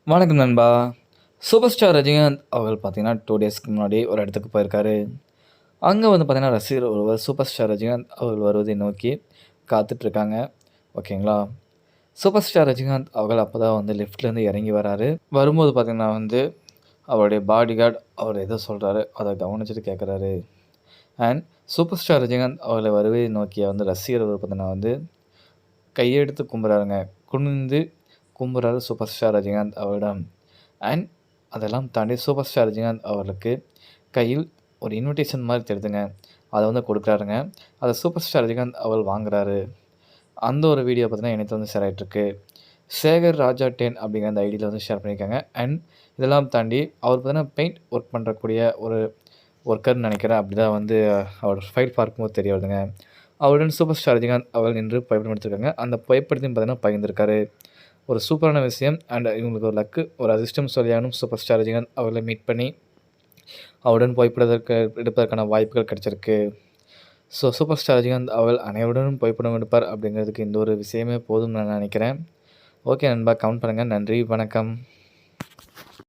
வணக்கம் நண்பா. Super star Rajinikanth அவர்கள் பார்த்தீங்கன்னா, 2 டேஸ்க்கு முன்னாடி ஒரு இடத்துக்கு போயிருக்காரு. அங்க வந்து பார்த்தீங்கன்னா, ரசிகர் ஒருவர் சூப்பர் ஸ்டார் ரஜினிகாந்த் அவர்கள் வருவதை நோக்கி காத்துட்ருக்காங்க. ஓகேங்களா. சூப்பர் ஸ்டார் ரஜினிகாந்த் அவர்கள் அப்பதான் வந்து லிஃப்ட்லேருந்து இறங்கி வராரு. வரும்போது பார்த்தீங்கன்னா வந்து, அவருடைய பாடிகார்ட் அவர் ஏதோ சொல்றாரு. அத கவனிச்சுட்டு கேட்குறாரு. அண்ட் சூப்பர் ஸ்டார் ரஜினிகாந்த் அவர்களை வருவதை நோக்கிய வந்து ரசிகர் பார்த்தீங்கன்னா வந்து, கையெடுத்து கும்புறாருங்க. குனிந்து கும்புறாரு சூப்பர் ஸ்டார் ரஜினிகாந்த் அவரிடம். அண்ட் அதெல்லாம் தாண்டி சூப்பர் ஸ்டார் ரஜினிகாந்த் அவர்களுக்கு கையில் ஒரு இன்விடேஷன் மாரி தெரியுதுங்க. அத வந்து குடுக்குறாருங்க. அத சூப்பர் ஸ்டார் ரஜினிகாந்த் அவர்கள் வாங்குறாரு. அந்த ஒரு வீடியோ பார்த்தீங்கன்னா, இணையத்தில வந்து ஷேர் ஆயிட்டுருக்கு. சேகர் ராஜா 10 அப்படிங்கிற அந்த ஐடியில வந்து ஷேர் பண்ணியிருக்காங்க. அண்ட் இதெல்லாம் தாண்டி அவர் பார்த்தீங்கன்னா, பெயிண்ட் ஒர்க் பண்ணக்கூடிய ஒரு ஒர்க்கர்ன்னு நெனைக்கிறேன். அப்படிதான் வந்து அவர் ஃபைல் பார்க்கும்போது தெரிய வருதுங்க. அவருடன் சூப்பர் ஸ்டார் ரஜினிகாந்த் அவர்கள் நின்று புகைப்படம் எடுத்திருக்காங்க. அந்த புகைப்படத்தையும் பார்த்தீங்கன்னா பகிர்ந்திருக்காரு. ஒரு சூப்பரான விஷயம். அண்ட் இவங்களுக்கு ஒரு லக்கு, ஒரு அதிர்ஷ்டம் சொல்லியாகணும். சூப்பர் ஸ்டார் ரஜினிகாந்த் அவர்கள மீட் பண்ணி, அவருடன் புகைப்படத்திற்கு எடுப்பதற்கான வாய்ப்புகள் கிடைச்சிருக்கு. ஸோ சூப்பர் ஸ்டார் ரஜினிகாந்த் அவர்கள் அனைவருடனும் புகைப்படம் எடுப்பார் அப்படிங்கிறதுக்கு இந்த ஒரு விஷயமே போதும்னு நான் நினைக்கிறேன். ஓகே நண்பா, கமெண்ட் பண்ணுங்க. நன்றி, வணக்கம்.